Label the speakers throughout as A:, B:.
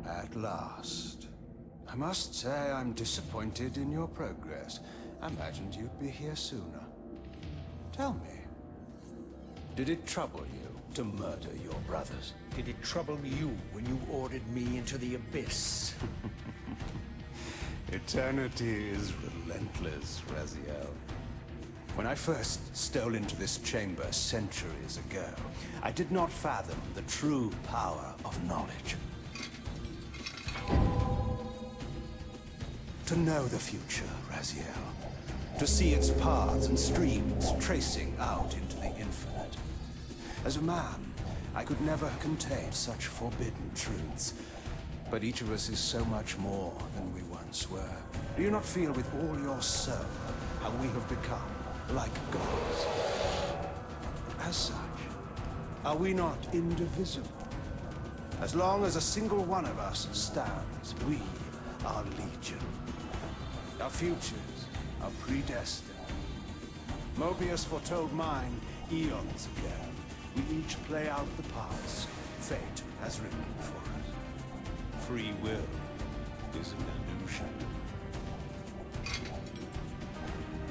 A: At last. I must say I'm disappointed in your progress. I imagined you'd be here sooner. Tell me, did it trouble you to murder your brothers?
B: Did it trouble you when you ordered me into the abyss?
A: Eternity is relentless, Raziel. When I first stole into this chamber centuries ago, I did not fathom the true power of knowledge. To know the future, Raziel. To see its paths and streams tracing out into the infinite. As a man, I could never contain such forbidden truths. But each of us is so much more than we once were. Do you not feel with all your soul how we have become like gods? As such, are we not indivisible? As long as a single one of us stands, we are legion. Our futures are predestined. Mobius foretold mine eons ago. We each play out the parts fate has written for us. Free will is an illusion.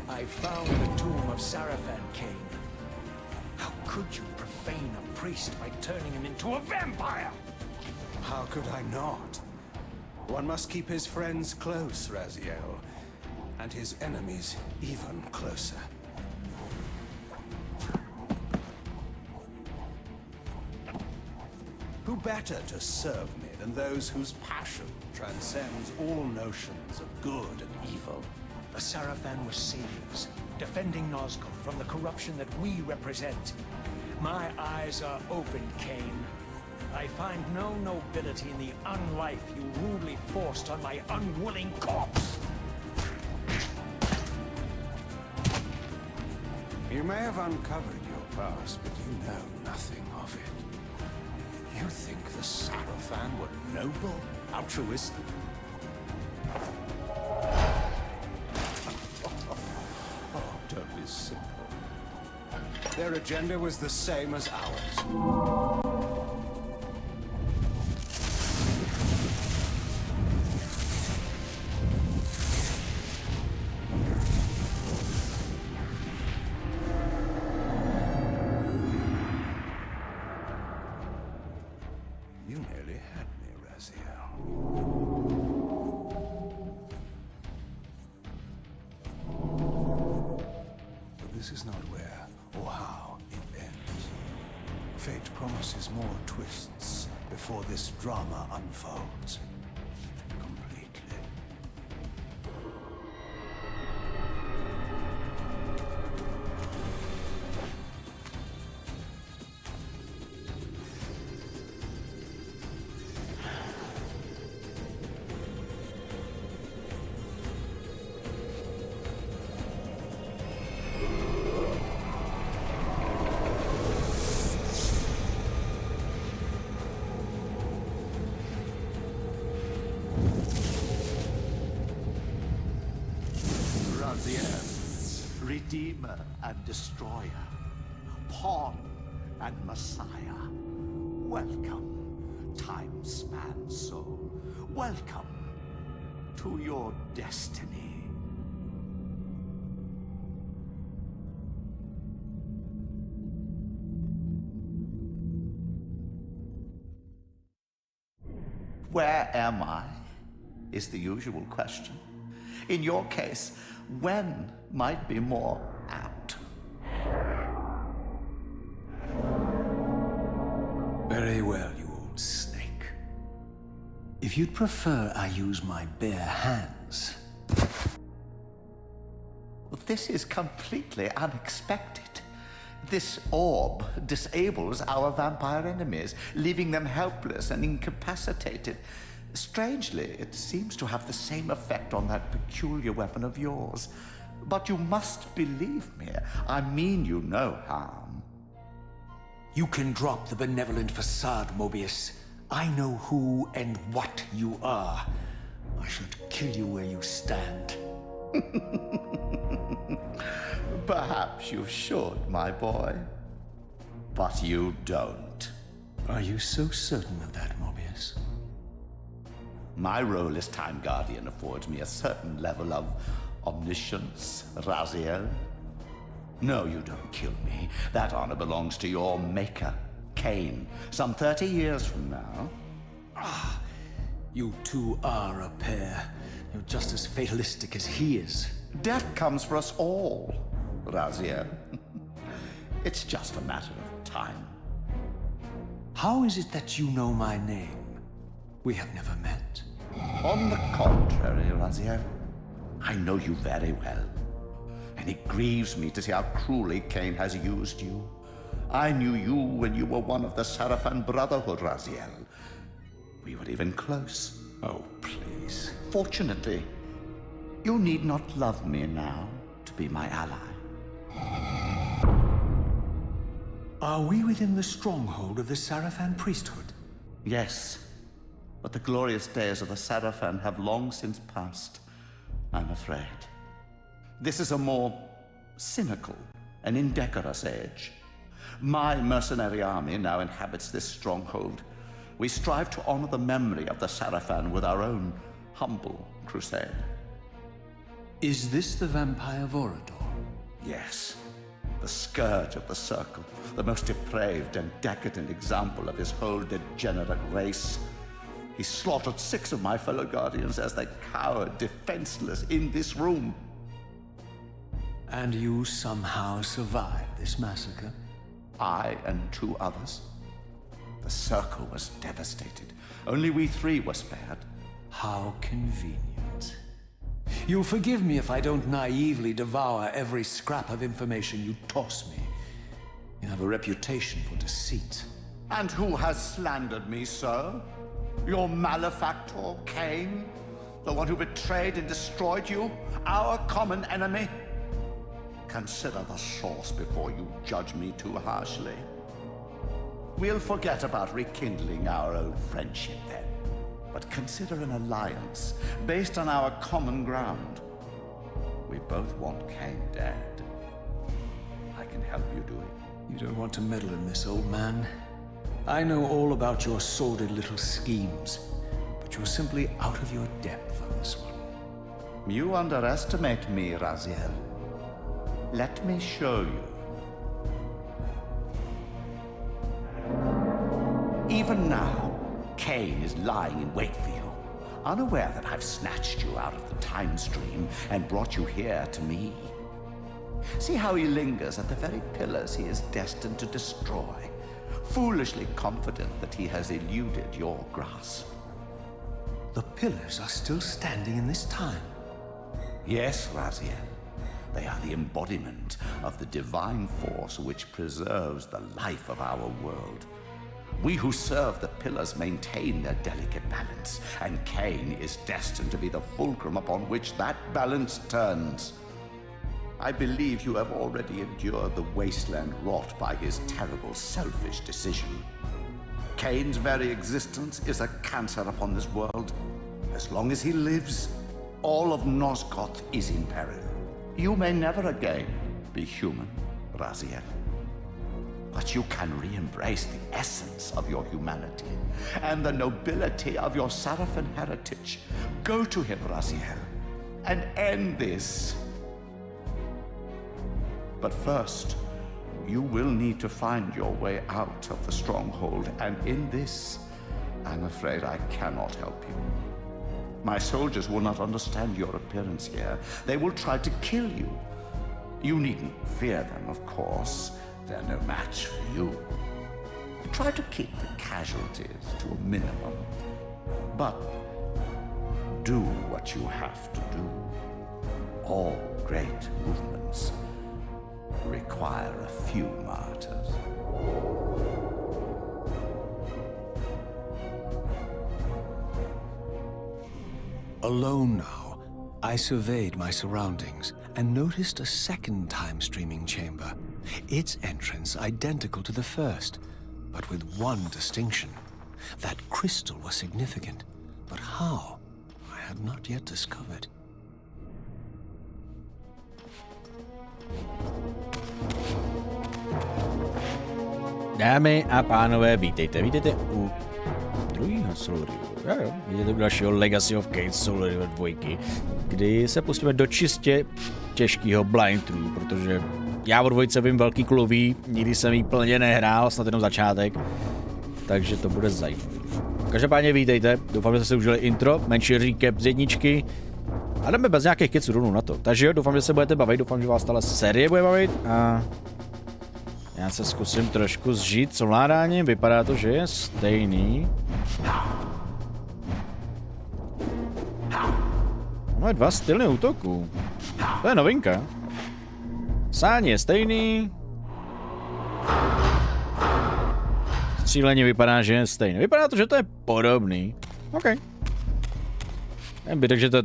B: I found the tomb of Sarafan, Kain. How could you profane a priest by turning him into a vampire?
A: How could I not? One must keep his friends close, Raziel, and his enemies even closer. Who better to serve me than those whose passion transcends all notions of good and evil?
B: The Sarafan were saviors, defending Nosgothem from the corruption that we represent. My eyes are open, Kain. I find no nobility in the unlife you rudely forced on my unwilling corpse.
A: You may have uncovered your past, but you know nothing of it. You think the Sarafan were noble, altruistic? Oh, don't be simple. Their agenda was the same as ours. You nearly had me, Raziel. But this is not where or how it ends. Fate promises more twists before this drama unfolds completely.
C: Raziel, Redeemer and Destroyer, Pawn and Messiah. Welcome, time-span soul. Welcome to your destiny. Where am I? Is the usual question. In your case, when might be more apt.
B: Very well, you old snake. If you'd prefer I use my bare hands...
C: This is completely unexpected. This orb disables our vampire enemies, leaving them helpless and incapacitated. Strangely, it seems to have the same effect on that peculiar weapon of yours. But you must believe me. I mean you no harm.
B: You can drop the benevolent facade, Mobius. I know who and what you are. I should kill you where you stand.
C: Perhaps you should, my boy. But you don't.
B: Are you so certain of that, Mobius?
C: My role as Time Guardian affords me a certain level of omniscience, Raziel. No, you don't kill me. That honor belongs to your maker, Kain, some 30 years from now.
B: Ah, you two are a pair. You're just as fatalistic as he is.
C: Death comes for us all, Raziel. It's just a matter of time.
B: How is it that you know my name? We have never met.
C: On the contrary, Raziel, I know you very well. And it grieves me to see how cruelly Kain has used you. I knew you when you were one of the Sarafan Brotherhood, Raziel. We were even close.
B: Oh, please.
C: Fortunately, you need not love me now to be my ally.
B: Are we within the stronghold of the Sarafan priesthood?
C: Yes, but the glorious days of the Sarafan have long since passed, I'm afraid. This is a more cynical and indecorous age. My mercenary army now inhabits this stronghold. We strive to honor the memory of the Sarafan with our own humble crusade.
B: Is this the vampire Vorador?
C: Yes, the scourge of the Circle, the most depraved and decadent example of his whole degenerate race. He slaughtered 6 of my fellow Guardians as they cowered defenseless in this room.
B: And you somehow survived this massacre?
C: I and 2 others. The Circle was devastated. Only we 3 were spared.
B: How convenient. You'll forgive me if I don't naively devour every scrap of information you toss me. You have a reputation for deceit.
C: And who has slandered me, sir? Your malefactor, Kain? The one who betrayed and destroyed you? Our common enemy? Consider the source before you judge me too harshly. We'll forget about rekindling our old friendship then. But consider an alliance based on our common ground. We both want Kain dead. I can help you do it.
B: You don't want to meddle in this, old man. I know all about your sordid little schemes, but you're simply out of your depth on this one.
C: You underestimate me, Raziel. Let me show you. Even now, Kain is lying in wait for you, unaware that I've snatched you out of the time stream and brought you here to me. See how he lingers at the very pillars he is destined to destroy, foolishly confident that he has eluded your grasp.
B: The pillars are still standing in this time.
C: Yes, Raziel. They are the embodiment of the divine force which preserves the life of our world. We who serve the pillars maintain their delicate balance, and Kain is destined to be the fulcrum upon which that balance turns. I believe you have already endured the wasteland wrought by his terrible, selfish decision. Kain's very existence is a cancer upon this world. As long as he lives, all of Nosgothem is in peril. You may never again be human, Raziel. But you can re-embrace the essence of your humanity and the nobility of your Sarafan heritage. Go to him, Raziel, and end this. But first, you will need to find your way out of the stronghold, and in this, I'm afraid I cannot help you. My soldiers will not understand your appearance here. They will try to kill you. You needn't fear them, of course. They're no match for you. Try to keep the casualties to a minimum. But do what you have to do. All great movements require a few martyrs.
B: Alone now, I surveyed my surroundings and noticed a second time-streaming chamber. Its entrance identical to the first, but with one distinction. That crystal was significant, but how? I
A: have not yet discovered.
D: Dámy a pánové, vítejte u druhého Soul Reaveru. Jo, vidíte u dalšího Legacy of Kain Soul Reaver 2, kdy se pustíme do čistě těžkého blind through, protože já o dvojce vím velký kluví, nikdy jsem jí plně nehrál, snad jenom začátek, takže to bude zajímavé. Každopádně vítejte, doufám, že jste si užili intro, menší recap z jedničky a jdeme bez nějakých keců rovnou na to. Takže jo, doufám, že se budete bavit, doufám, že vás tahle série bude bavit a já se zkusím trošku zžít s ovládáním, vypadá to, že je stejný. Máme dva styly útoků. To je novinka. Sání je stejný. Střílení vypadá, že je stejný. Vypadá to, že to je podobný. OK. Takže to je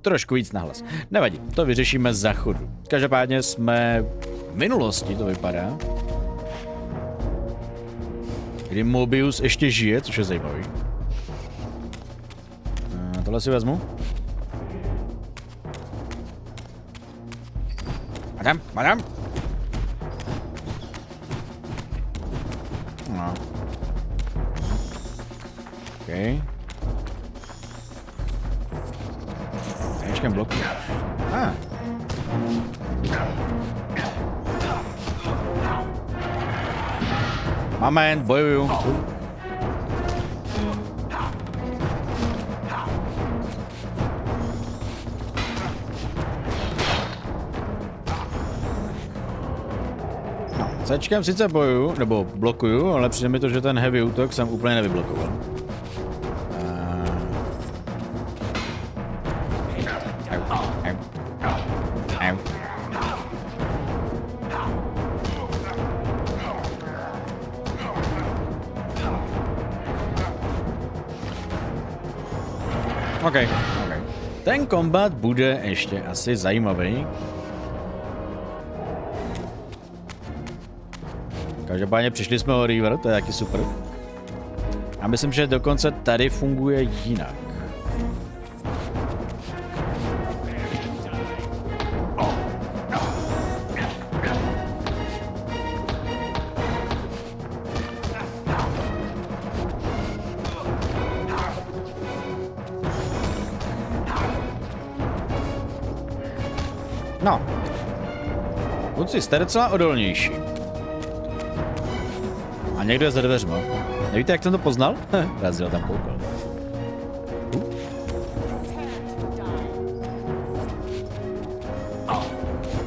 D: trošku víc nahlas. Nevadí, to vyřešíme za chodu. Každopádně jsme v minulosti, to vypadá. Kdy Mobius ještě žije, což je zajímavý. Tohle si vezmu. Madam. No. OK. Ještě blok. Moment, bojuju. Sečkem sice bojuju, nebo blokuju, ale přijde mi to, že ten heavy útok jsem úplně nevyblokoval. OK. Ten kombat bude ještě asi zajímavý. Každopádně přišli jsme o Reaver, to je taky super. A myslím, že dokonce tady funguje jinak. No. Kluci, jste docela odolnější. A někdo je za dveřma. Nevíte, jak jsem to poznal? Raziel tam koukal.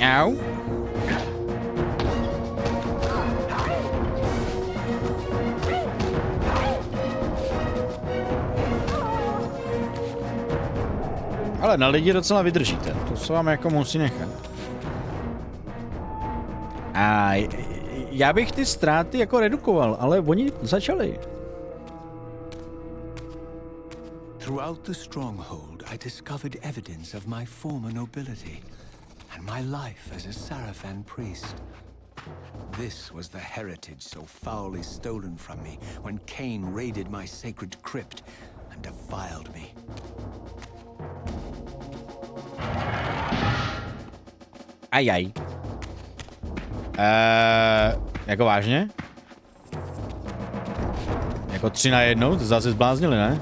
D: Au. Ale na lidi docela vydržíte. To se vám jako musí nechat. A já bych ty ztráty jako redukoval, ale oni začali.
A: Throughout the stronghold, I discovered evidence of my former nobility and my life as a Sarafan priest. This was the heritage so foully stolen from me when Kain raided my sacred crypt and defiled me.
D: Ajaj. Jako vážně? Jako 3 na 1? To zase zbláznili, ne?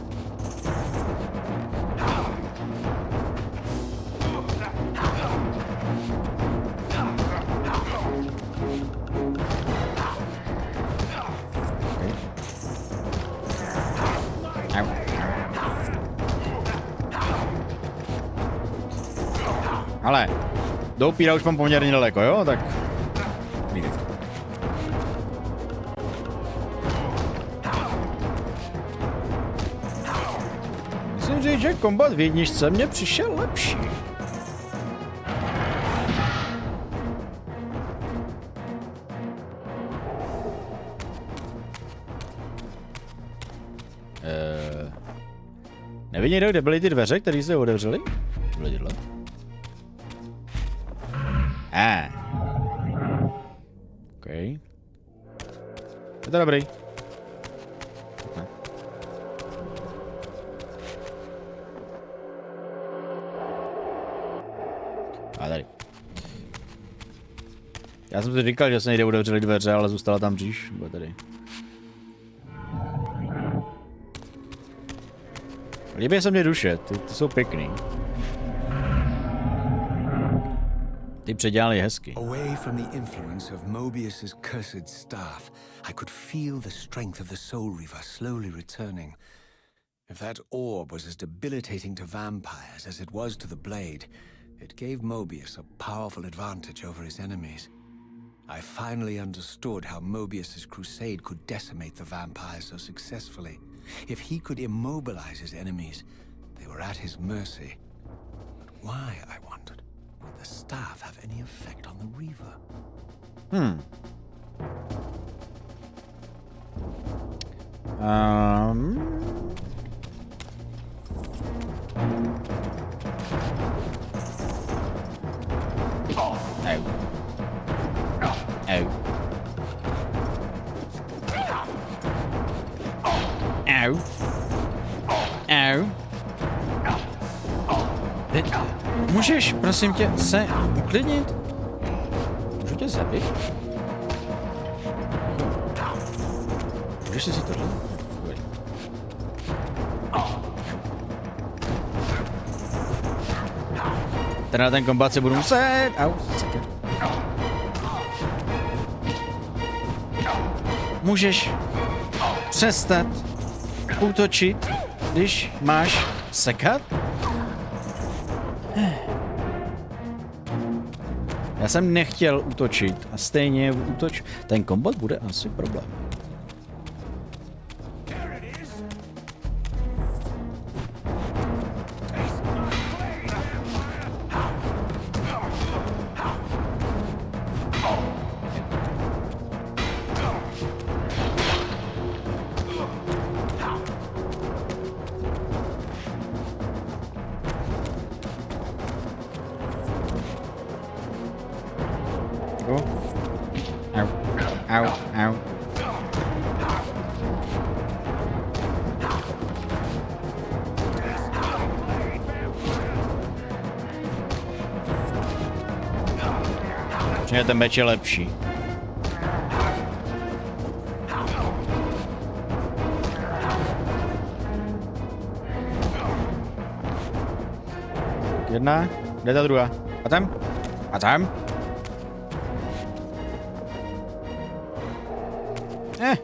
D: Ale do upíra už mám poměrně daleko, jo? Tak musím říct, že kombat v jedničce mně přišel lepší. Neví někdo, kde byly ty dveře, které se otevřely? Vledidlo. OK. Je to dobrý. A tady. Já jsem si říkal, že se někde otevřely dveře, ale zůstala tam říš. Bude tady. Líbí se mě duše, ty jsou pěkný. Ty předělali hezky.
A: Away from the influence of Mobius's cursed staff, I could feel the strength of the Soul Reaver slowly returning. If that orb was as debilitating to vampires as it was to the blade, it gave Mobius a powerful advantage over his enemies. I finally understood how Mobius's crusade could decimate the vampires so successfully. If he could immobilize his enemies, they were at his mercy. But why, I wondered, would the staff have any effect on the Reaver?
D: Můžeš, prosím tě, se uklidnit? Můžu tě zabít? Můžeš si tohle? Teda ten kombat se budu muset... Au, sakra. Můžeš přestat útočit, když máš sekat? Já jsem nechtěl útočit a stejně útoč. Ten kombat bude asi problém. Ten meč je lepší. Jedna, kde ta druhá? A tam? A tam?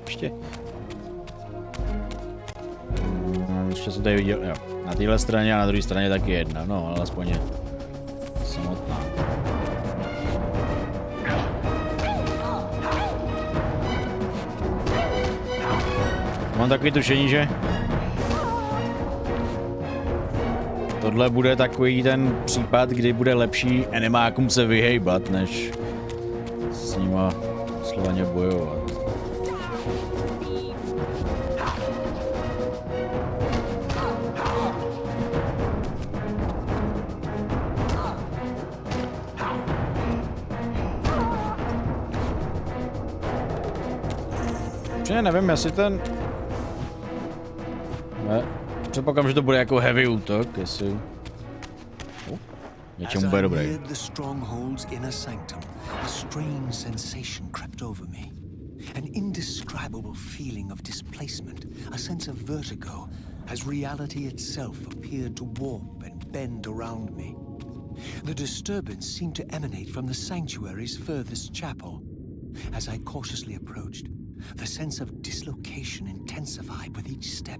D: Ještě. No, ještě jsem tady viděl, jo. Na téhle straně a na druhé straně taky jedna, no, ale aspoň je samotná. Mám takový tušení, že tohle bude takový ten případ, kdy bude lepší enemákům se vyhejbat, než s nima slovaně bojovat. Že nevím, jestli ten... Předpokládám, že to bude jako heavy útok, jestli... Něčemu bude dobrý.
A: An indescribable feeling of displacement, a sense of vertigo, as reality itself appeared to warp and bend around me. The disturbance seemed to emanate from the sanctuary's furthest chapel. As I cautiously approached, the sense of dislocation intensified with each step.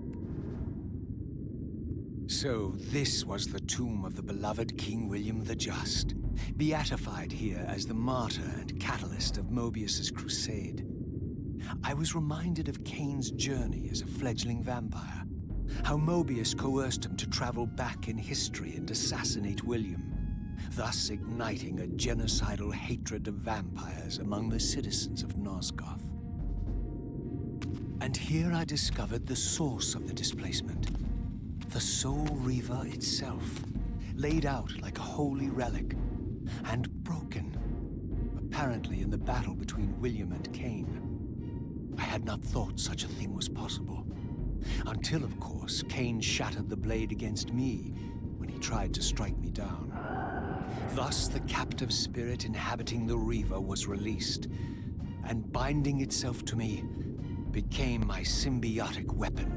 A: So this was the tomb of the beloved King William the Just, beatified here as the martyr and catalyst of Mobius's crusade. I was reminded of Kain's journey as a fledgling vampire, how Mobius coerced him to travel back in history and assassinate William, thus igniting a genocidal hatred of vampires among the citizens of Nosgothem. And here I discovered the source of the displacement. The Soul Reaver itself, laid out like a holy relic, and broken, apparently in the battle between William and Kain. I had not thought such a thing was possible, until, of course, Kain shattered the blade against me when he tried to strike me down.
B: Thus the captive spirit inhabiting the Reaver was released, and binding itself to me became my symbiotic weapon.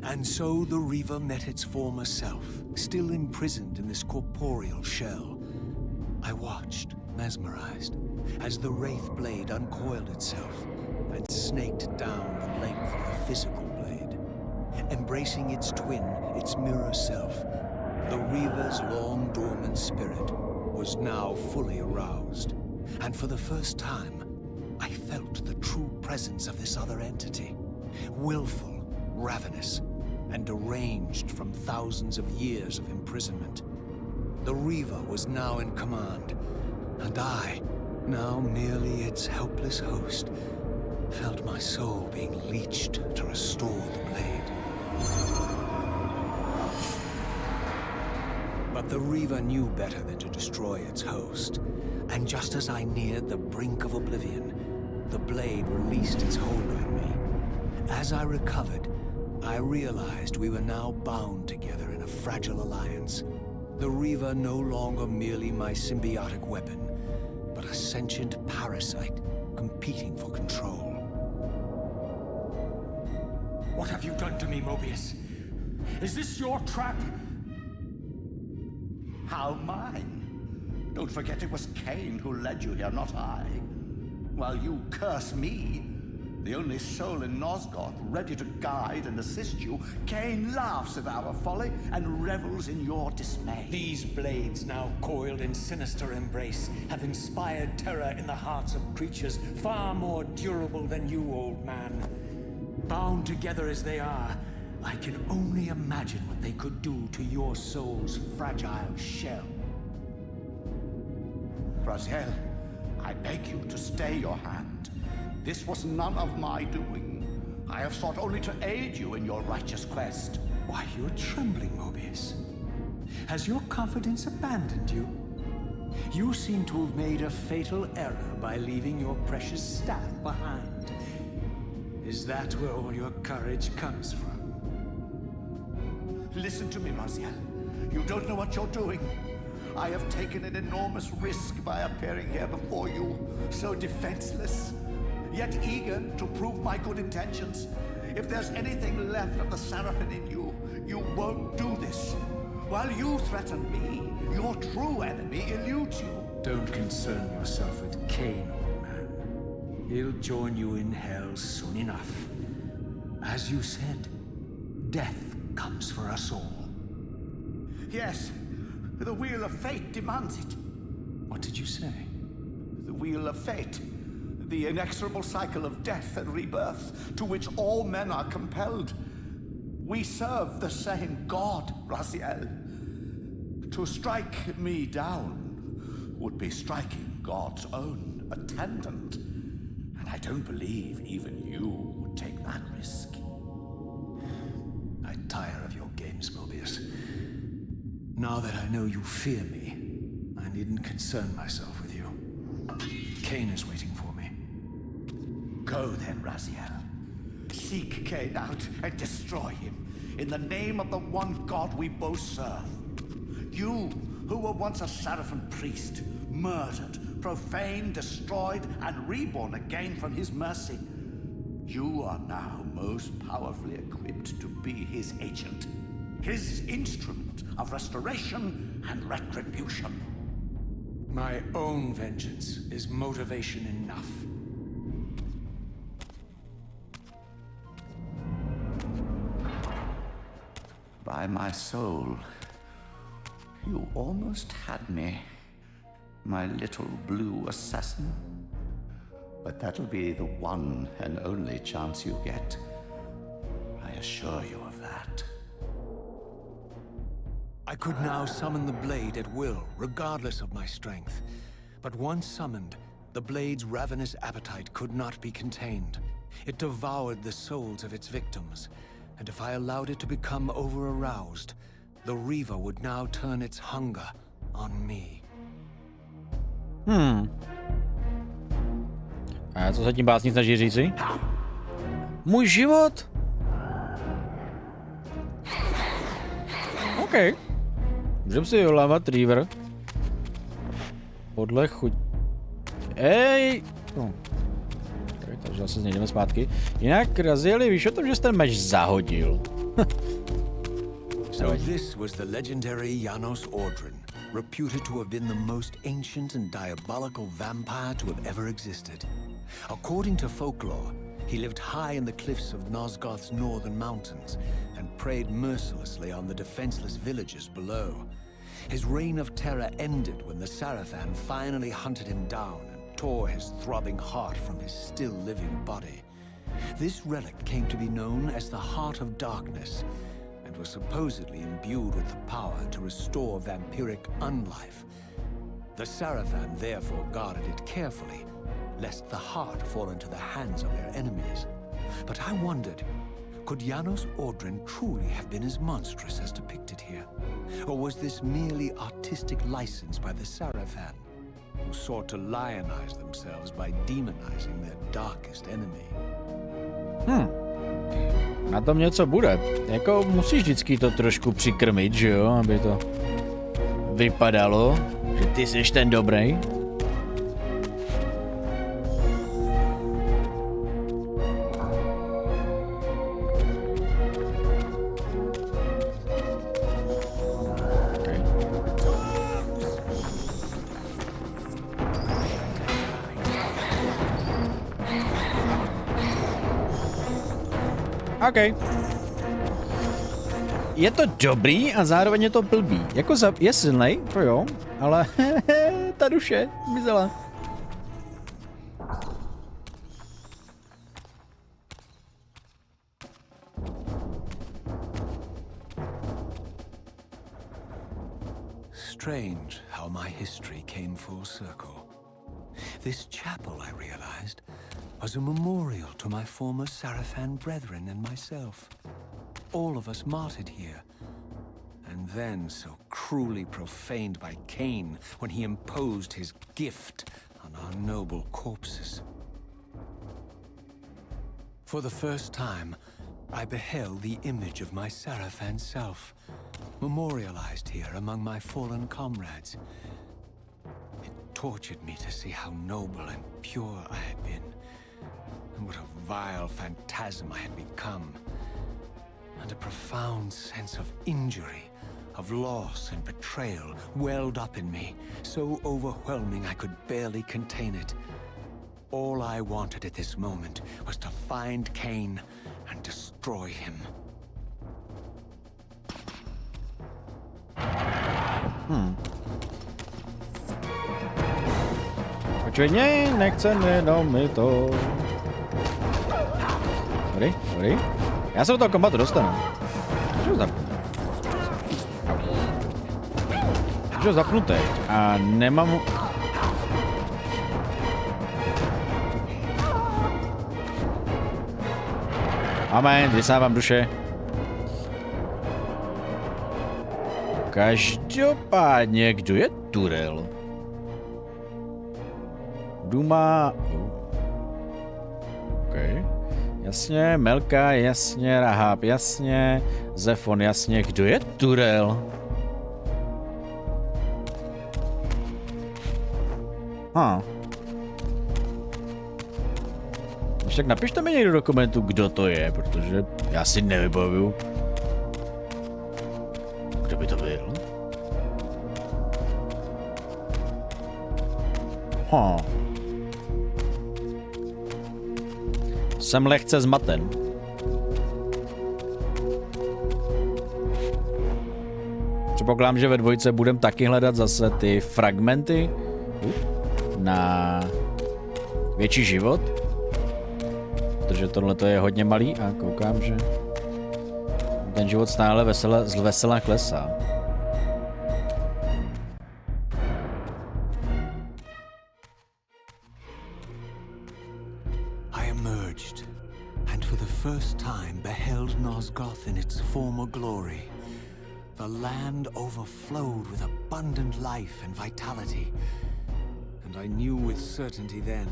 B: And so the Reaver met its former self, still imprisoned in this corporeal shell. I watched, mesmerized, as the Wraith blade uncoiled itself and snaked down the length of the physical blade. Embracing its twin, its mirror self, the Reaver's long dormant spirit was now fully aroused. And for the first time, I felt the true presence of this other entity. Willful, ravenous, and deranged from thousands of years of imprisonment. The Reaver was now in command, and I, now merely its helpless host, felt my soul being leeched to restore the blade. But the Reaver knew better than to destroy its host, and just as I neared the brink of oblivion, the blade released its hold on me. As I recovered, I realized we were now bound together in a fragile alliance. The Reaver no longer merely my symbiotic weapon, but a sentient parasite competing for control. What have you done to me, Mobius? Is this your trap?
C: How mine? Don't forget it was Kain who led you here, not I. While you curse me, the only soul in Nosgoth ready to guide and assist you, Kain laughs at our folly and revels in your dismay.
B: These blades, now coiled in sinister embrace, have inspired terror in the hearts of creatures far more durable than you, old man. Bound together as they are, I can only imagine what they could do to your soul's fragile shell.
C: Raziel, I beg you to stay your hand. This was none of my doing. I have sought only to aid you in your righteous quest.
B: Why, you're trembling, Mobius. Has your confidence abandoned you? You seem to have made a fatal error by leaving your precious staff behind. Is that where all your courage comes from?
C: Listen to me, Raziel. You don't know what you're doing. I have taken an enormous risk by appearing here before you, so defenseless, yet eager to prove my good intentions. If there's anything left of the Seraphim in you, you won't do this. While you threaten me, your true enemy eludes you.
B: Don't concern yourself with Kain, old man. He'll join you in hell soon enough. As you said, death comes for us all.
C: Yes, the wheel of fate demands it.
B: What did you say?
C: The wheel of fate. The inexorable cycle of death and rebirth to which all men are compelled. We serve the same God, Raziel. To strike me down would be striking God's own attendant. And I don't believe even you would take that risk.
B: I tire of your games, Mobius. Now that I know you fear me, I needn't concern myself with you. Kain is waiting for me.
C: Go then, Raziel. Seek Kain out and destroy him in the name of the one God we both serve. You, who were once a Seraphim priest, murdered, profaned, destroyed, and reborn again from his mercy, you are now most powerfully equipped to be his agent, his instrument of restoration and retribution.
B: My own vengeance is motivation enough.
C: By my soul, you almost had me, my little blue assassin. But that'll be the one and only chance you get. I assure you of that.
B: I could now summon the blade at will, regardless of my strength. But once summoned, the blade's ravenous appetite could not be contained. It devoured the souls of its victims, and if I allowed it to become over-aroused, the Reaver would now turn its hunger on me.
D: A co se tím básník snaží říci? Můj život? OK. Můžeme si vyvolávat Reaver. Podle chuť... Ej! No. Okay, takže zase znědeme zpátky. Jinak, Razieli, víš o tom, že jsi ten meč zahodil?
B: So this was the legendary Janos Ordren, reputed to have been the most ancient and diabolical vampire to have ever existed. According to folklore, he lived high in the cliffs of Nosgoth's northern mountains and preyed mercilessly on the defenseless villages below. His reign of terror ended when the Sarafan finally hunted him down and tore his throbbing heart from his still living body. This relic came to be known as the Heart of Darkness, and was supposedly imbued with the power to restore vampiric unlife. The Sarafan therefore guarded it carefully, lest the heart fall into the hands of their enemies. But I wondered, could Janos Ordren truly have been as monstrous as depicted here? Or was this merely artistic license by the Sarafan, who sought to lionize themselves by demonizing their darkest enemy?
D: Na tom něco bude. Jako musíš vždycky to trošku přikrmit, že jo? Aby to vypadalo, že ty jsi ten dobrý. OK. Je to dobrý a zároveň je to blbý. Jako je silnej, to jo, ale ta duše zmizela.
B: Strange how my history came full circle. This chapel, I realized, was a memorial to my former Sarafan brethren and myself. All of us martyred here, and then so cruelly profaned by Kain when he imposed his gift on our noble corpses. For the first time, I beheld the image of my Sarafan self, memorialized here among my fallen comrades. It tortured me to see how noble and pure I had been, and what a vile phantasm I had become, and a profound sense of injury, of loss and betrayal welled up in me, so overwhelming I could barely contain it. All I wanted at this moment was to find Kain and destroy him.
D: Očividně nechceme jenom my to. Dobrý. Já se do toho kombatu dostanu. Už ho zapnu teď a nemám... Amen, vysávám duše. Každopádně, kdo je Turel? Duma... OK. Jasně, Melka, jasně, Rahab, jasně, Zefon, jasně. Kdo je Turel? Když tak napište mi někdo do dokumentu, kdo to je, protože já si nevybavuju. Kdo by to byl? Jsem lehce zmaten. Předpokládám, že ve dvojce budeme taky hledat zase ty fragmenty na větší život. Protože tohle je hodně malý a koukám, že ten život stále vesela klesá.
B: I emerged, and for the first time beheld Nosgoth in its former glory. The land overflowed with abundant life and vitality, and I knew with certainty then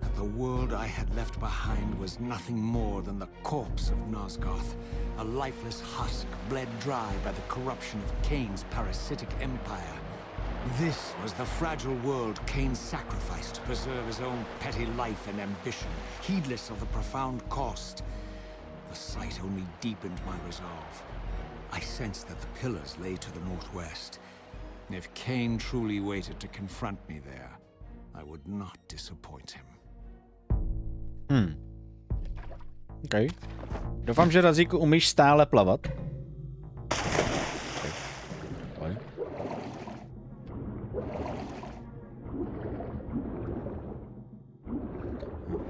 B: that the world I had left behind was nothing more than the corpse of Nosgoth, a lifeless husk bled dry by the corruption of Kain's parasitic empire. This was the fragile world Kain sacrificed to preserve his own petty life and ambition, heedless of the profound cost. The sight only deepened my resolve. I sensed that the pillars lay to the northwest. If Kain truly waited to confront me there, I would not disappoint him.
D: Okay. Doufám, že Razíku umíš stále plavat. Okay.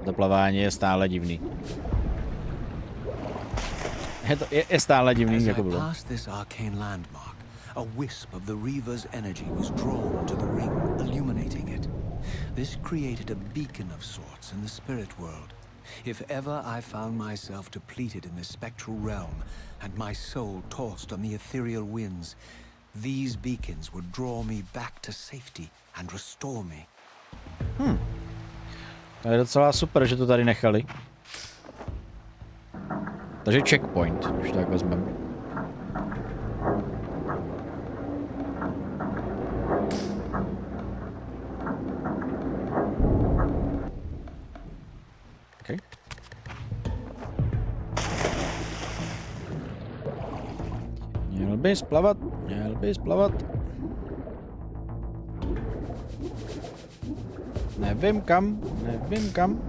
D: To plavání je stále divný. Je stále divný, jako bylo.
B: A wisp of the Reaver's energy was drawn into the ring, illuminating it. This created a beacon of sorts in the spirit world. If ever I found myself depleted in the spectral realm and my soul tossed on the ethereal winds, these beacons would draw me back to safety and restore me.
D: To je docela super, že to tady nechali. Takže checkpoint, už tak vezmeme. Okay. Měl bys plavat, měl bys plavat. Nevím kam, nevím kam.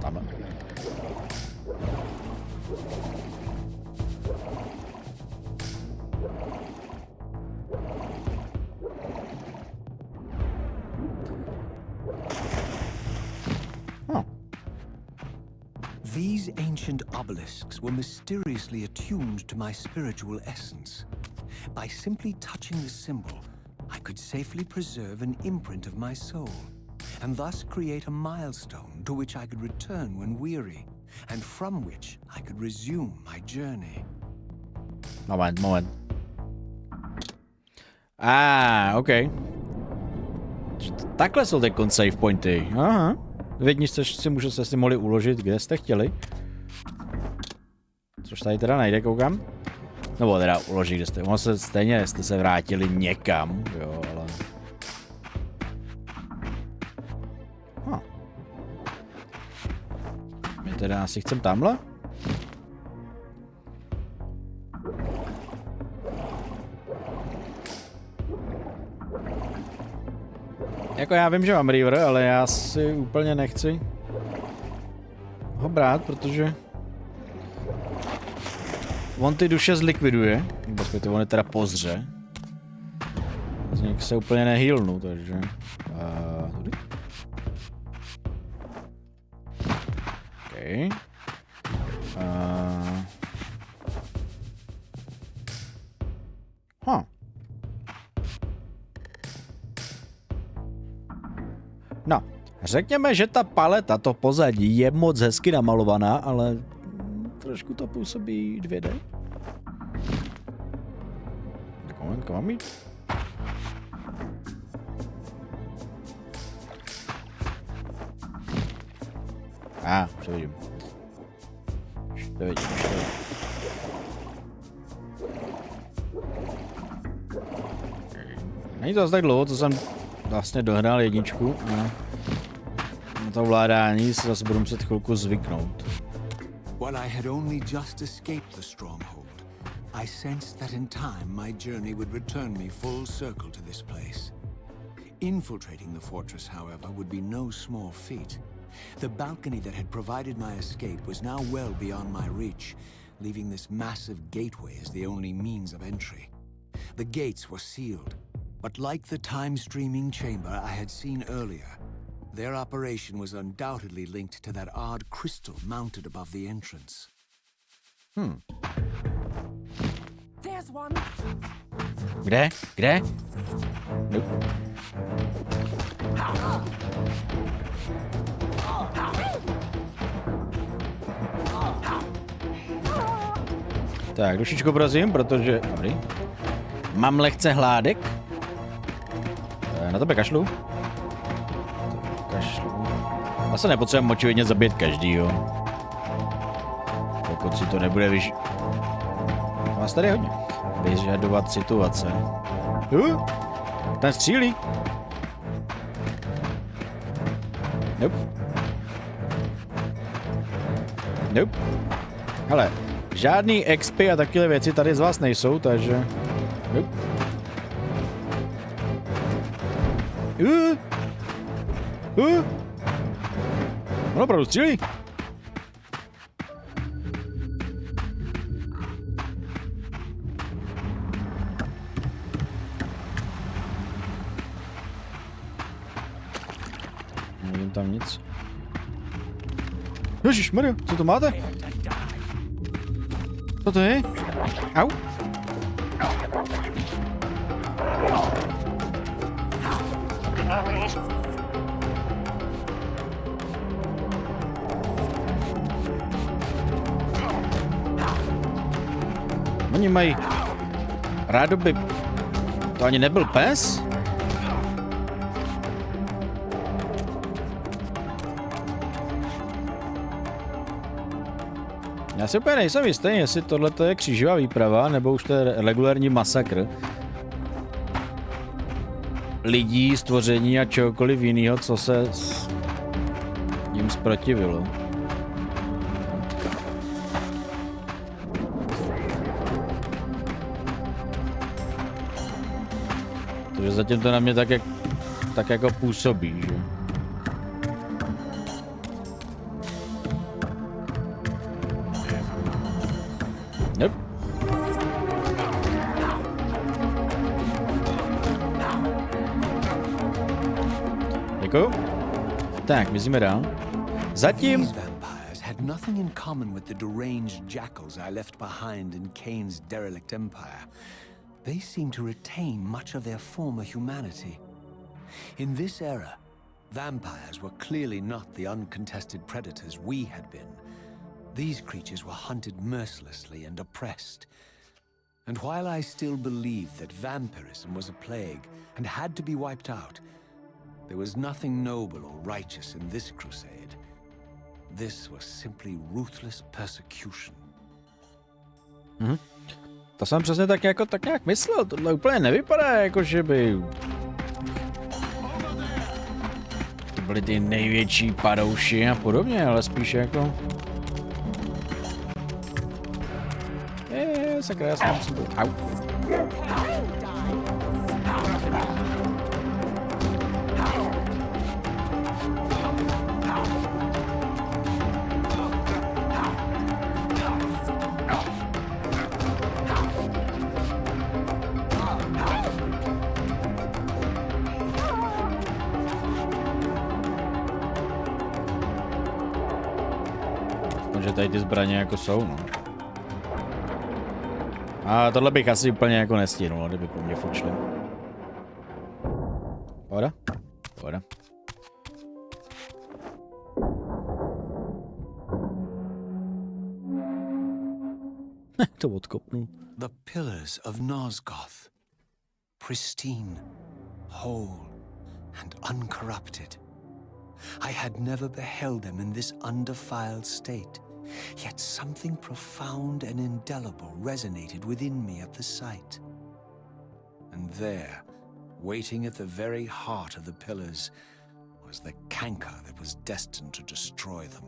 D: Tamhle.
B: These ancient obelisks were mysteriously attuned to my spiritual essence. By simply touching the symbol, I could safely preserve an imprint of my soul, and thus create a milestone to which I could return when weary, and from which I could resume my journey.
D: Moment. OK. Takhle jsou ty save pointy. Aha. Vědní jste si mohli uložit, kde jste chtěli. Což tady teda najde, koukám. Nebo teda uložit, kde jste. Ono se stejně jste se vrátili někam, jo, ale... My teda asi chcem tamhle? Jako já vím, že mám Reaver, ale já si úplně nechci ho brát, protože on ty duše zlikviduje, respektive on je teda pozře. Z nich se úplně nehýlnu, takže... Tudy? OK. No, řekněme, že ta paleta, to pozadí je moc hezky namalovaná, ale trošku to působí 2D. Kam mám jít? Už to vidím. Není to zase tak dlouho, co jsem vlastně dohrál jedničku a na to ovládání se zase budu muset chvilku zvyknout.
B: While I had only just escaped the stronghold, I sensed that in time my journey would return me full circle to this place. Infiltrating the fortress, however, would be no small feat. The balcony that had provided my escape was now well beyond my reach, leaving this massive gateway as the only means of entry. The gates were sealed, but like the time-streaming chamber I had seen earlier, their operation was undoubtedly linked to that odd crystal mounted above the entrance.
E: There's one.
D: Kde? Nope. Tak, dušičko prosím, protože... Dobrý. Mám lehce hládek. Na tebe kašlu? Kašlu. Zase nepotřebujeme očividně zabít každýho. Pokud si to nebude Vás tady hodně. Vyžadovat situace. Ten střílí. Nope. Nope. Hele, žádný XP a takové věci tady z vás nejsou, takže... Nope. On opravdu střílí. Nevím tam nic. Ježišmarja, co to máte? Co to je? Au. Oni mají... Rádoby... To ani nebyl pes? Já si úplně nejsem jistý, jestli tohle je křížová výprava, nebo už to je regulární masakr. Lidí, stvoření a čehokoliv jiného, co se jim zprotivilo. Takže zatím to na mě tak jako působí, že? Nope. Děkuju. Tak, myslíme dál. Zatím...
A: These vampires had nothing in common with the deranged jackals I left behind in Kain's derelict empire. They seem to retain much of their former humanity. In this era, vampires were clearly not the uncontested predators we had been. These creatures were hunted mercilessly and oppressed. And while I still believed that vampirism was a plague and had to be wiped out, there was nothing noble or righteous in this crusade. This was simply ruthless persecution.
D: To jsem přesně tak nějak myslel. Tohle úplně nevypadá jako, že by... To byly ty největší padouši a podobně, ale spíš jako... Sakra, já jsem musím být. Au. Takže tady ty zbraně jako jsou, no. A tohle bych asi úplně jako nestihnul, kdyby po mně fučli. Pohoda? Pohoda. To odkopnu.
A: The pillars of Nosgoth, pristine, whole, and uncorrupted. I had never beheld them in this undefiled state, yet something profound and indelible resonated within me at the sight. And there, waiting at the very heart of the pillars, was the canker that was destined to destroy them.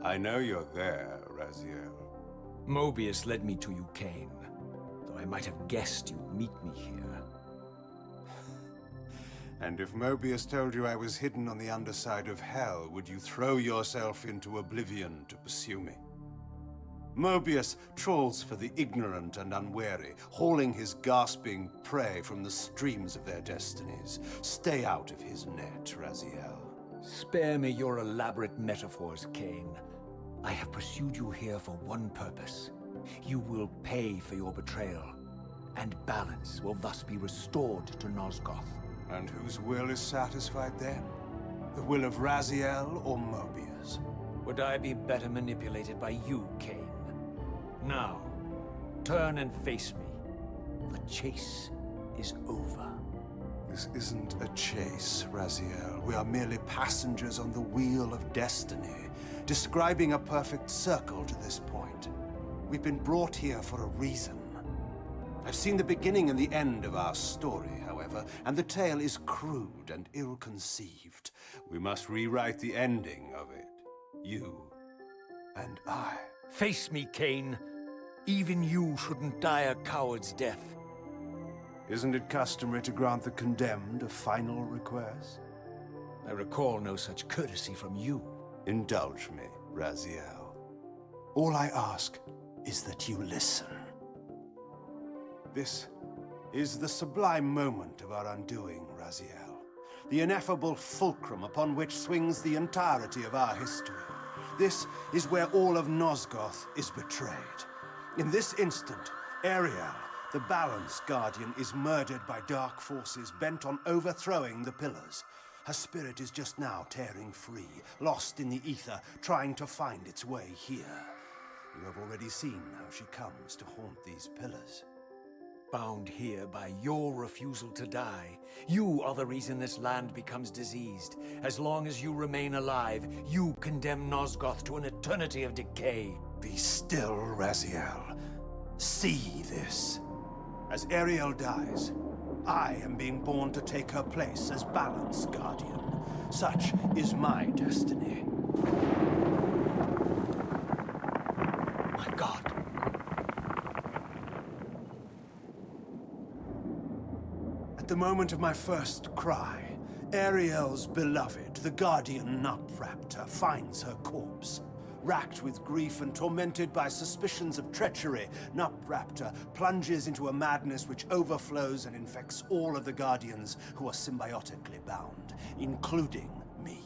F: I know you're there, Raziel.
B: Mobius led me to you, Kain, though I might have guessed you'd meet me here.
F: And if Mobius told you I was hidden on the underside of hell, would you throw yourself into oblivion to pursue me? Mobius trawls for the ignorant and unwary, hauling his gasping prey from the streams of their destinies. Stay out of his net, Raziel.
B: Spare me your elaborate metaphors, Kain. I have pursued you here for one purpose. You will pay for your betrayal, and balance will thus be restored to Nosgoth.
F: And whose will is satisfied then? The will of Raziel or Mobius?
B: Would I be better manipulated by you, Kain? Now, turn and face me. The chase is over.
F: This isn't a chase, Raziel. We are merely passengers on the wheel of destiny, describing a perfect circle to this point. We've been brought here for a reason. I've seen the beginning and the end of our story, however, and the tale is crude and ill-conceived. We must rewrite the ending of it. You and I.
B: Face me, Kain. Even you shouldn't die a coward's death.
F: Isn't it customary to grant the condemned a final request?
B: I recall no such courtesy from you.
F: Indulge me, Raziel. All I ask is that you listen. This is the sublime moment of our undoing, Raziel. The ineffable fulcrum upon which swings the entirety of our history. This is where all of Nosgoth is betrayed. In this instant, Ariel, the Balance Guardian, is murdered by dark forces bent on overthrowing the Pillars. Her spirit is just now tearing free, lost in the ether, trying to find its way here. You have already seen how she comes to haunt these Pillars.
B: Bound here by your refusal to die. You are the reason this land becomes diseased. As long as you remain alive, you condemn Nosgoth to an eternity of decay.
F: Be still, Raziel. See this. As Ariel dies, I am being born to take her place as Balance Guardian. Such is my destiny.
B: My God.
F: At the moment of my first cry, Ariel's beloved, the Guardian Nupraptor, finds her corpse. Racked with grief and tormented by suspicions of treachery, Nupraptor plunges into a madness which overflows and infects all of the Guardians who are symbiotically bound, including me.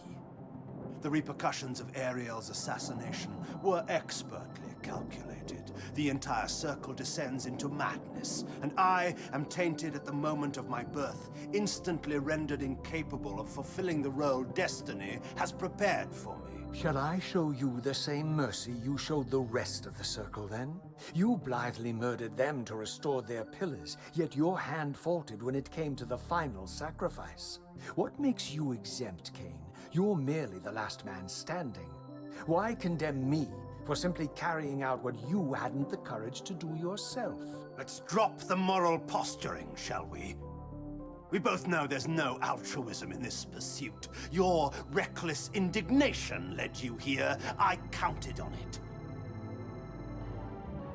F: The repercussions of Ariel's assassination were expertly calculated. The entire circle descends into madness, and I am tainted at the moment of my birth, instantly rendered incapable of fulfilling the role destiny has prepared for me.
B: Shall I show you the same mercy you showed the rest of the circle, then? You blithely murdered them to restore their pillars, yet your hand faltered when it came to the final sacrifice. What makes you exempt, Kain? You're merely the last man standing. Why condemn me for simply carrying out what you hadn't the courage to do yourself?
F: Let's drop the moral posturing, shall we? We both know there's no altruism in this pursuit. Your reckless indignation led you here. I counted on it.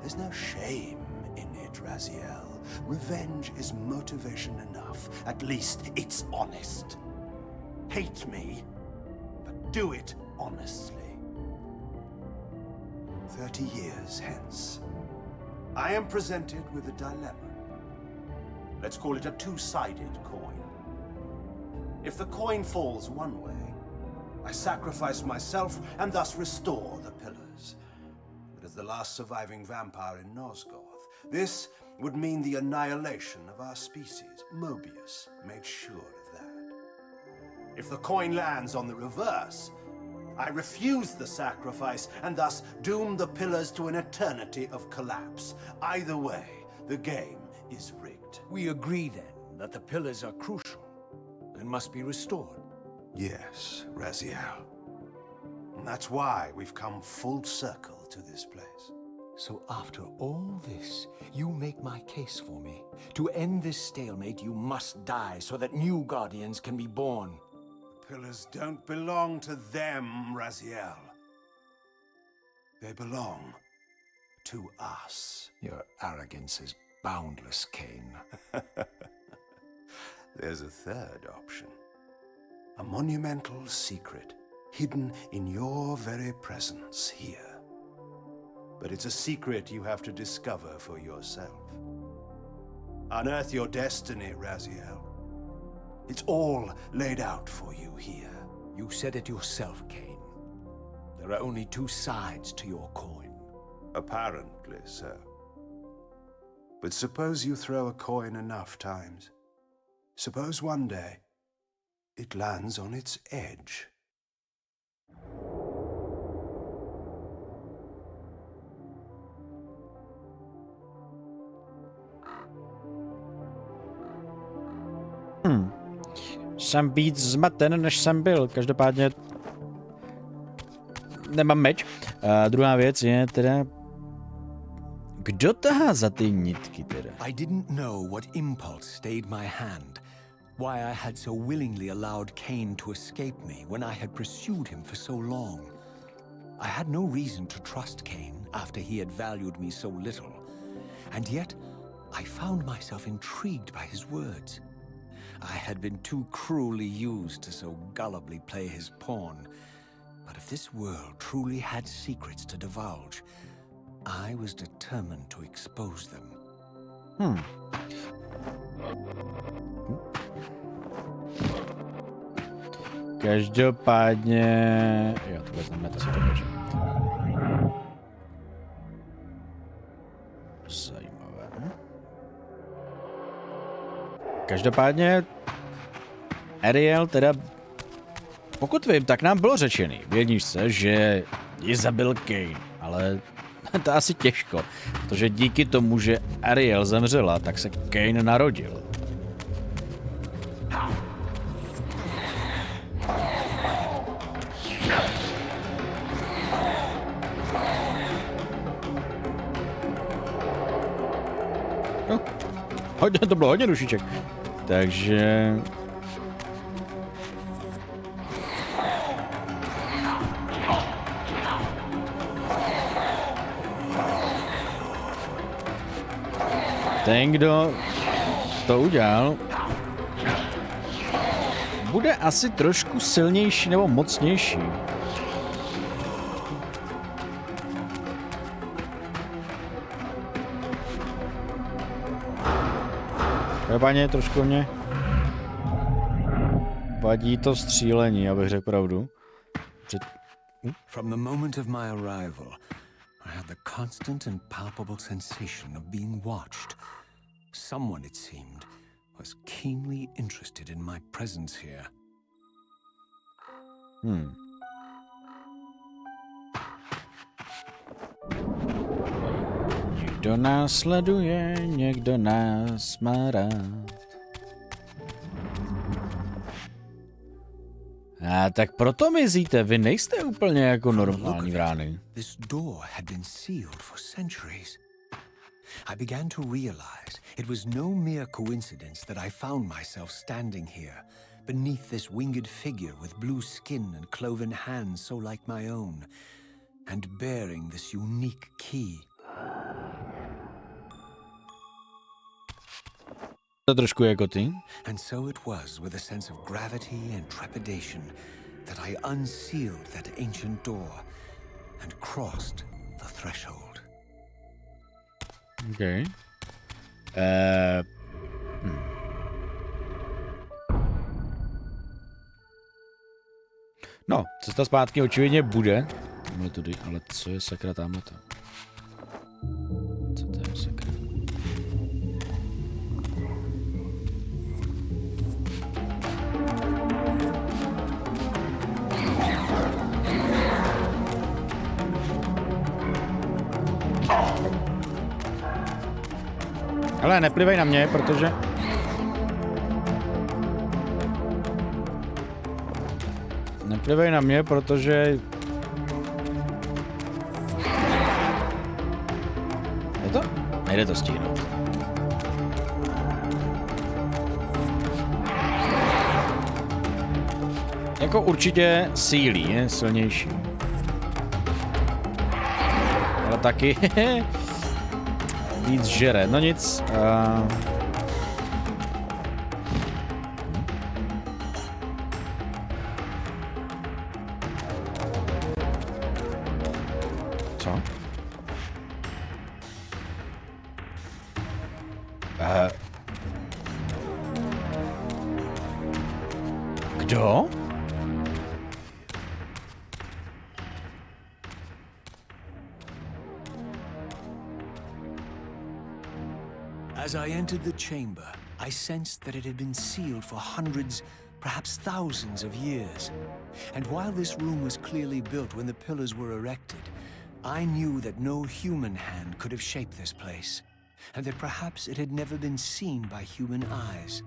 F: There's no shame in it, Raziel. Revenge is motivation enough. At least it's honest. Hate me, but do it honestly. 30 years hence, I am presented with a dilemma. Let's call it a two-sided coin. If the coin falls one way, I sacrifice myself and thus restore the pillars. But as the last surviving vampire in Nosgoth, this would mean the annihilation of our species. Mobius made sure of that. If the coin lands on the reverse, I refuse the sacrifice and thus doom the pillars to an eternity of collapse. Either way, the game is rigged.
B: We agree, then, that the pillars are crucial and must be restored.
F: Yes, Raziel. And that's why we've come full circle to this place.
B: So after all this, you make my case for me. To end this stalemate, you must die so that new Guardians can be born.
F: The pillars don't belong to them, Raziel. They belong to us.
B: Your arrogance is boundless, Kain.
F: There's a third option. A monumental secret, hidden in your very presence here. But it's a secret you have to discover for yourself. Unearth your destiny, Raziel. It's all laid out for you here.
B: You said it yourself, Kain. There are only two sides to your coin.
F: Apparently so. But suppose you throw a coin enough times. Suppose one day it lands on its edge.
D: jsem víc zmaten, než jsem byl. Každopádně nemám meč. Druhá věc je teda, kdo tahá za ty nitky teda?
B: I didn't know what impulse stayed my hand, why I had so willingly allowed Kain to escape me when I had pursued him for so long. I had no reason to trust Kain after he had valued me so little, and yet I found myself intrigued by his words. I had been too cruelly used to so gullibly play his pawn, but if this world truly had secrets to divulge, I was determined to expose them.
D: Každopádně... Jo, to znamená, to si to může. Zajímavé. Každopádně Raziel teda, pokud vím, tak nám bylo řečený v jedničce, že ji zabil Kain, ale to asi těžko, protože díky tomu, že Raziel zemřela, tak se Kain narodil. To bylo hodně dušiček. Takže... Ten, kdo to udělal, bude asi trošku silnější nebo mocnější. Páně, trošku mě vadí to střílení, abych řekl pravdu.
B: From the moment of my arrival, I had the constant and palpable sensation of being watched. Someone, it seemed, was keenly interested in my presence here.
D: Někdo nás sleduje, někdo nás má rád. A tak proto mizíte, vy nejste úplně jako normální vrány.
B: This door had been sealed for centuries. I began to realize it was no mere coincidence that I found myself standing here, beneath this winged figure with blue skin and cloven hands so like my own, and bearing this unique key.
D: To trošku jako ty.
B: And so it was with a sense of gravity and trepidation that I unsealed that ancient door and crossed the threshold.
D: Okay. No, cesta zpátky očividně bude. Tamhle tudy, ale co je sakra tamhle to? Co to je sakra? Ale neplivej na mě, protože... Neplivej na mě, protože... Je to? Nejde to stihnout. Jako určitě sílí, je silnější. Ale taky... víc žere, no nic. Co? Kdo?
B: As I entered the chamber, I sensed that it had been sealed for hundreds, perhaps thousands of years. And while this room was clearly built when the pillars were erected, I knew that no human hand could have shaped this place, and that perhaps it had never been seen by human eyes.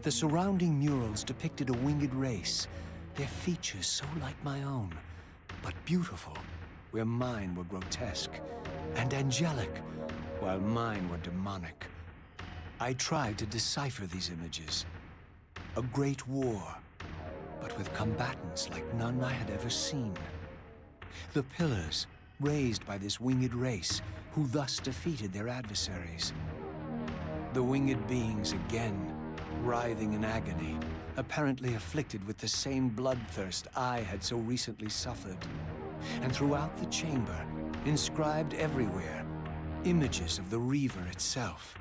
B: The surrounding murals depicted a winged race, their features so like my own, but beautiful, where mine were grotesque, and angelic, while mine were demonic. I tried to decipher these images. A great war, but with combatants like none I had ever seen. The pillars, raised by this winged race, who thus defeated their adversaries. The winged beings again, writhing in agony, apparently afflicted with the same bloodthirst I had so recently suffered. And throughout the chamber, inscribed everywhere, images of the Reaver itself.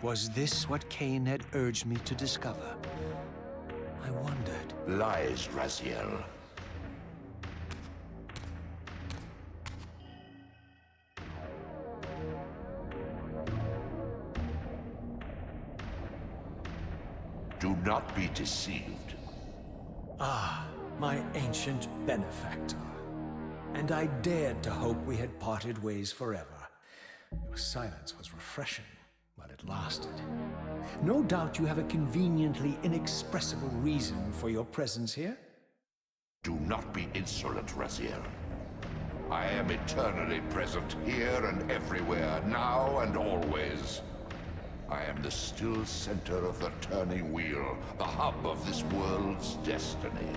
B: Was this what Kain had urged me to discover? I wondered.
G: Lies, Raziel. Do not be deceived.
B: Ah, my ancient benefactor. And I dared to hope we had parted ways forever. Your silence was refreshing while it lasted. No doubt you have a conveniently inexpressible reason for your presence here?
G: Do not be insolent, Raziel. I am eternally present here and everywhere, now and always. I am the still center of the turning wheel, the hub of this world's destiny.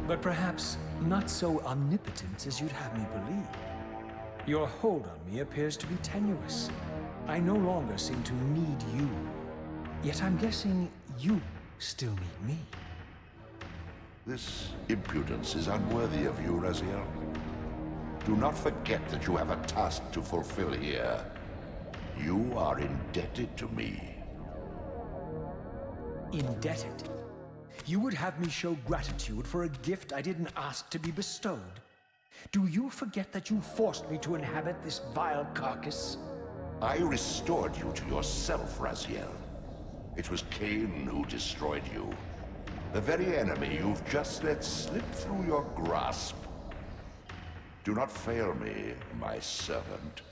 B: But perhaps not so omnipotent as you'd have me believe. Your hold on me appears to be tenuous. I no longer seem to need you. Yet I'm guessing you still need me.
G: This impudence is unworthy of you, Raziel. Do not forget that you have a task to fulfill here. You are indebted to me.
B: Indebted? You would have me show gratitude for a gift I didn't ask to be bestowed? Do you forget that you forced me to inhabit this vile carcass?
G: I restored you to yourself, Raziel. It was Kain who destroyed you. The very enemy you've just let slip through your grasp. Do not fail me, my servant.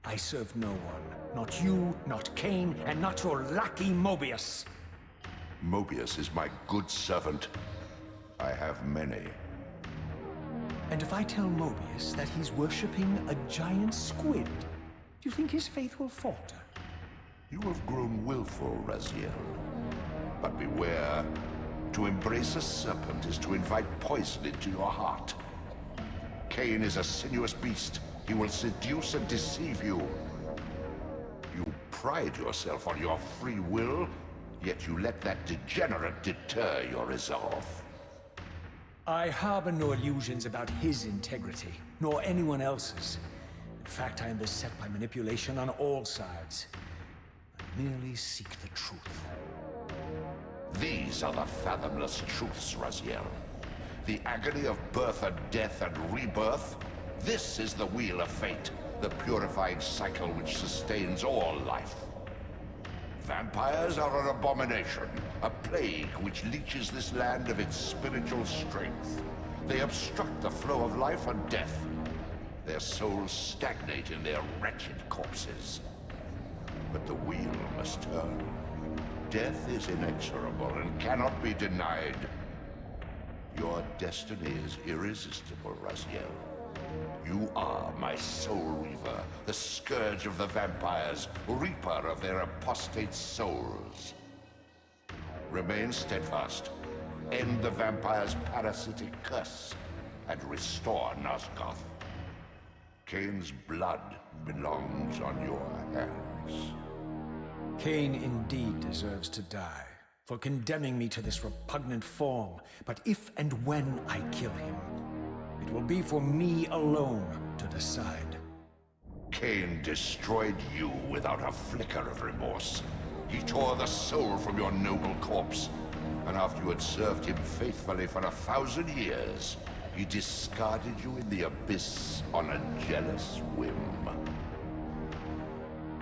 B: I serve no one. Not you, not Kain, and not your lackey Mobius.
G: Mobius is my good servant. I have many.
B: And if I tell Mobius that he's worshipping a giant squid, do you think his faith will falter?
G: You have grown willful, Raziel. But beware. To embrace a serpent is to invite poison into your heart. Kain is a sinuous beast. He will seduce and deceive you. You pride yourself on your free will, yet you let that degenerate deter your resolve.
B: I harbor no illusions about his integrity, nor anyone else's. In fact, I am beset by manipulation on all sides. I merely seek the truth.
G: These are the fathomless truths, Raziel. The agony of birth and death and rebirth. This is the wheel of fate, the purifying cycle which sustains all life. Vampires are an abomination, a plague which leeches this land of its spiritual strength. They obstruct the flow of life and death. Their souls stagnate in their wretched corpses. But the wheel must turn. Death is inexorable and cannot be denied. Your destiny is irresistible, Raziel. You are my Soul Reaver, the scourge of the vampires, reaper of their apostate souls. Remain steadfast, end the vampire's parasitic curse, and restore Nosgothem. Kain's blood belongs on your hands.
B: Kain indeed deserves to die for condemning me to this repugnant form. But if and when I kill him, it will be for me alone to decide.
G: Kain destroyed you without a flicker of remorse. He tore the soul from your noble corpse, and after you had served him faithfully for 1,000 years, he discarded you in the abyss on a jealous whim.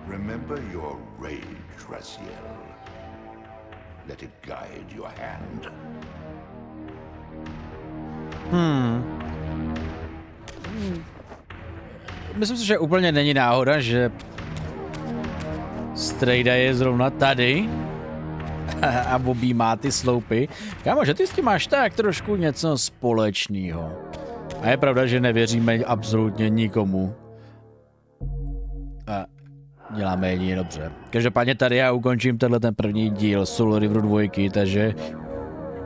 G: Remember your rage, Raziel. Let it guide your hand.
D: Myslím si, že úplně není náhoda, že Strejda je zrovna tady. a objímá ty sloupy. Kámo, že ty s tím máš tak trošku něco společného. A je pravda, že nevěříme absolutně nikomu. A děláme jedině dobře. Každopádně tady já ukončím ten první díl Soul Reaveru 2, takže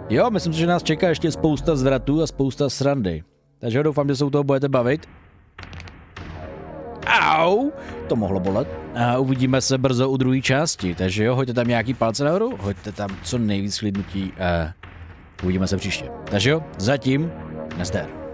D: jo, myslím si, že nás čeká ještě spousta zvratů a spousta srandy. Takže doufám, že se u toho budete bavit. Au! To mohlo bolet. A uvidíme se brzo u druhé části, takže jo, hoďte tam nějaký palce nahoru, hoďte tam co nejvíc chlídnutí a uvidíme se příště. Takže jo, zatím nazdar.